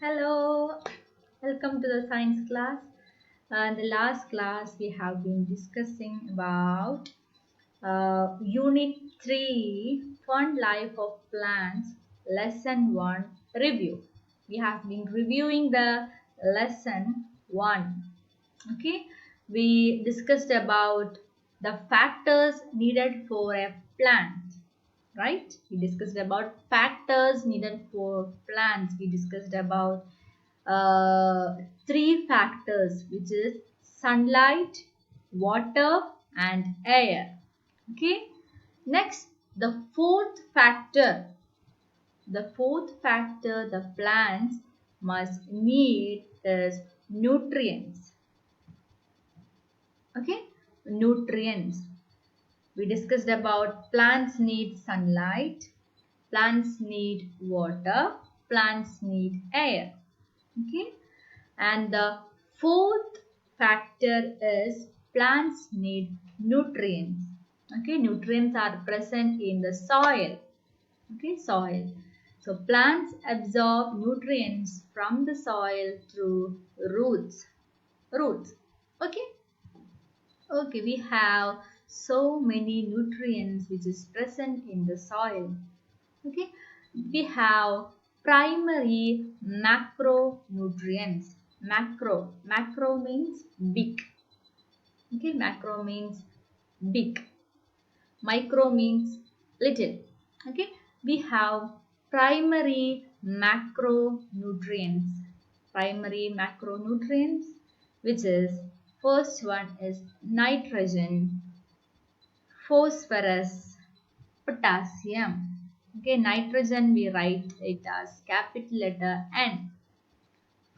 Hello, welcome to the science class. In the last class, we have been discussing about Unit 3 Fund Life of Plants, Lesson 1 Review. We have been reviewing the Lesson 1. Okay, we discussed about the factors needed for a plant, right? We discussed about factors needed for plants. We discussed about three factors, which is sunlight, water and air. Okay, next the fourth factor the plants must need is nutrients. Okay, nutrients. We discussed about plants need sunlight, plants need water, plants need air. Okay, and the fourth factor is plants need nutrients. Okay, nutrients are present in the soil. Okay, soil. So plants absorb nutrients from the soil through roots. Roots. Okay. Okay, we have so many nutrients which is present in the soil. Okay, we have primary macronutrients. Macro means big. Okay, macro means big. Micro means little. Okay, we have primary macronutrients. Primary macronutrients, which is first one is nitrogen, phosphorus, potassium. Okay, nitrogen we write it as capital letter N.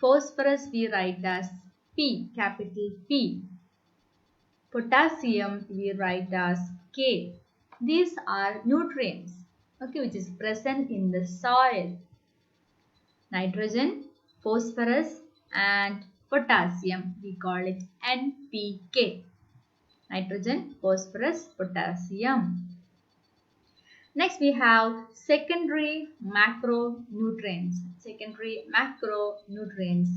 Phosphorus we write as P, capital P. Potassium we write as K. These are nutrients, okay, which is present in the soil. Nitrogen, phosphorus and potassium. We call it NPK. Nitrogen, phosphorus, potassium. Next we have secondary macronutrients. Secondary macronutrients,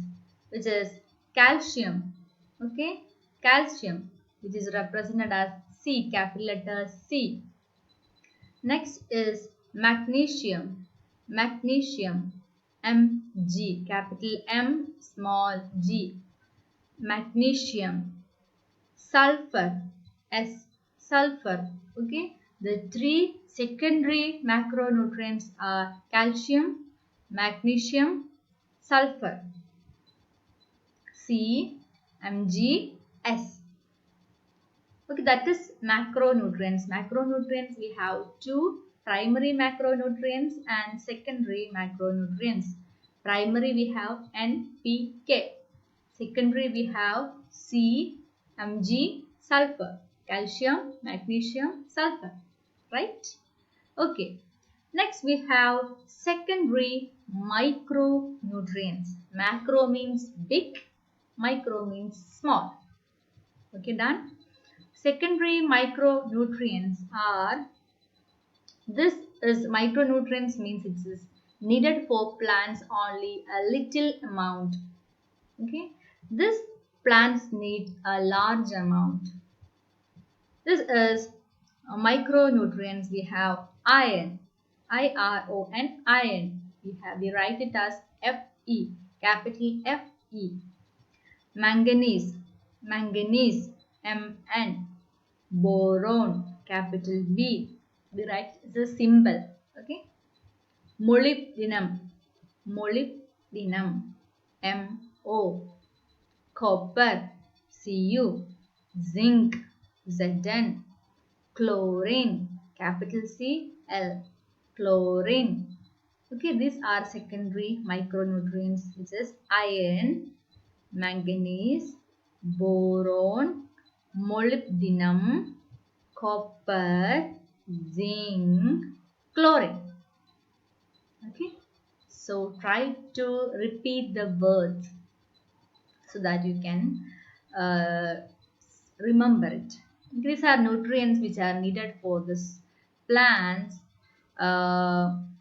which is calcium. Okay, calcium, which is represented as C, capital letter C. Next is magnesium. Magnesium, Mg, capital M, small g. Magnesium. Sulfur, S, sulfur. Okay, the three secondary macronutrients are calcium, magnesium, sulfur. C, Mg, S. Okay, that is macronutrients. Macronutrients, we have two primary macronutrients and secondary macronutrients. Primary we have NPK. Secondary we have C, Mg, sulfur. Calcium, magnesium, sulfur. Right? Okay. Next we have secondary micronutrients. Macro means big, micro means small. Okay, done? Secondary micronutrients are, this is micronutrients means it is needed for plants only a little amount. Okay, this plants need a large amount. This is micronutrients. We have iron, iron, iron. We write it as Fe, capital Fe. Manganese, manganese, Mn. Boron, capital B. We write the symbol. Okay. Molybdenum, molybdenum, Mo. Copper, Cu. Zinc, Zn. Chlorine, capital C L. Chlorine. Okay, these are secondary micronutrients, which is iron, manganese, boron, molybdenum, copper, zinc, chlorine. Okay, so try to repeat the words so that you can remember it. These are nutrients which are needed for this plants.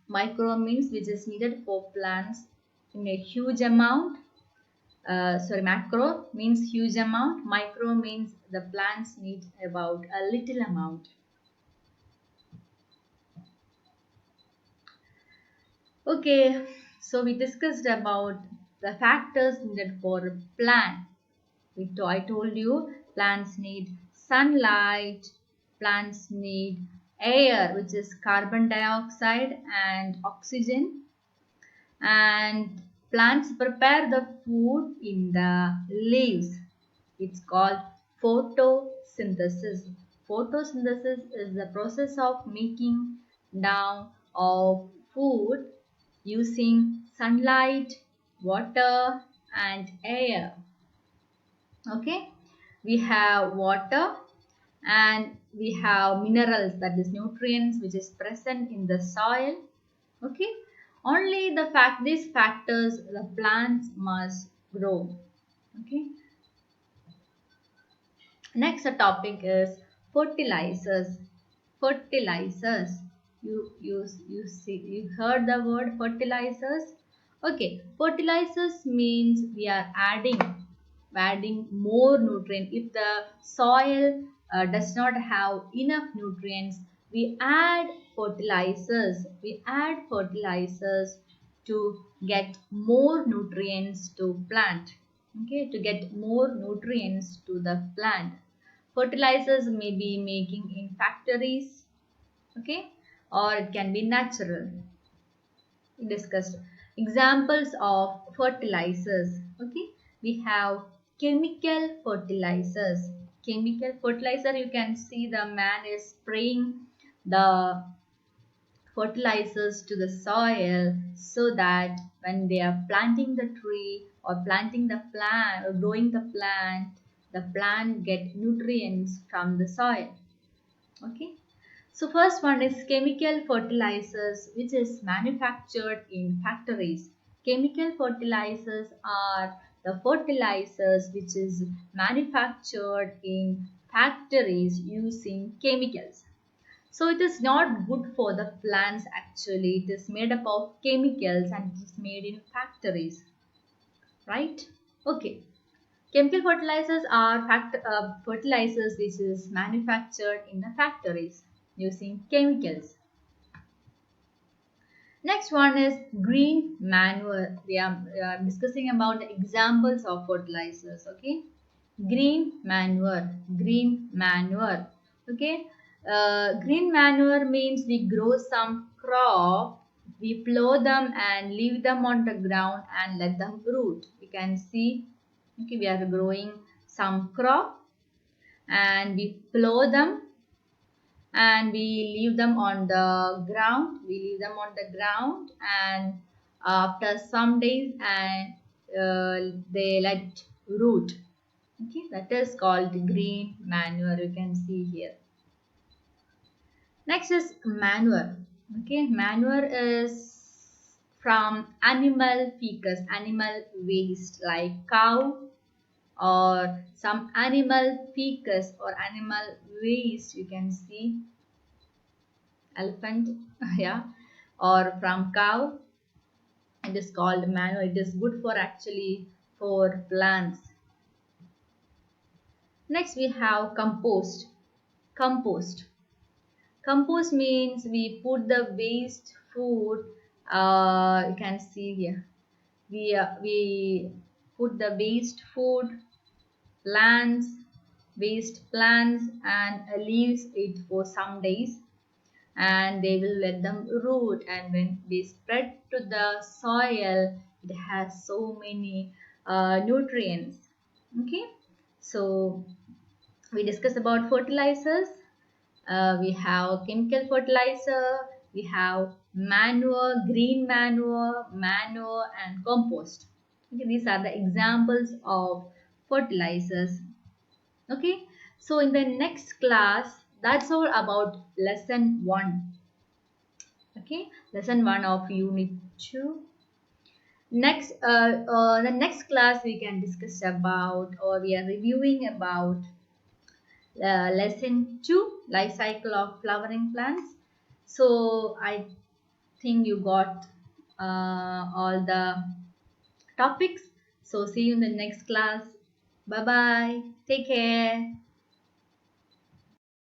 Micro means which is needed for plants in a huge amount. Macro means huge amount. Micro means the plants need about a little amount. Okay, so we discussed about the factors needed for a plant. I told you plants need sunlight, plants need air, which is carbon dioxide and oxygen, and plants prepare the food in the leaves. It's called photosynthesis. Photosynthesis is the process of making down of food using sunlight, water, and air. Okay, we have water and we have minerals, that is nutrients, which is present in the soil. Okay, only these factors the plants must grow. Okay, next topic is fertilizers. Fertilizers, you heard the word fertilizers. Okay, fertilizers means we are adding more nutrient. If the soil does not have enough nutrients, we add fertilizers to get more nutrients to plant. Okay, to get more nutrients to the plant. Fertilizers may be making in factories, okay, or it can be natural. We discussed examples of fertilizers. Okay, we have chemical fertilizers. Chemical fertilizer, you can see the man is spraying the fertilizers to the soil so that when they are planting the tree or planting the plant or growing the plant get nutrients from the soil. Okay, so first one is chemical fertilizers, which is manufactured in factories. Chemical fertilizers are the fertilizers which is manufactured in factories using chemicals. So it is not good for the plants actually. It is made up of chemicals and it is made in factories. Right? Okay. Chemical fertilizers are fertilizers which is manufactured in the factories using chemicals. Next one is green manure. We are discussing about the examples of fertilizers. Okay, green manure. Green manure. Okay, green manure means we grow some crop, we plow them and leave them on the ground and let them root. You can see. Okay, we are growing some crop and we plow them and we leave them on the ground. And after some days and they let root. Okay, that is called green manure. You can see here. Next is manure. Okay, manure is from animal feces, animal waste like cow or some animal feces or animal waste. You can see elephant, yeah, or from cow. It is called manure. It is good for actually for plants. Next we have compost. Compost. Compost means we put the waste food. You can see here. We put the waste food, plants, waste plants, and leaves it for some days, and they will let them root, and when they spread to the soil it has so many nutrients. Okay, so we discussed about fertilizers. We have chemical fertilizer, we have manure, green manure and compost. Okay, these are the examples of fertilizers. Okay, so in the next class, that's all about lesson 1. Okay, lesson 1 of unit 2. Next the next class we can discuss about, or we are reviewing about lesson 2, life cycle of flowering plants. So I think you got all the topics. So see you in the next class. Bye bye. Take care.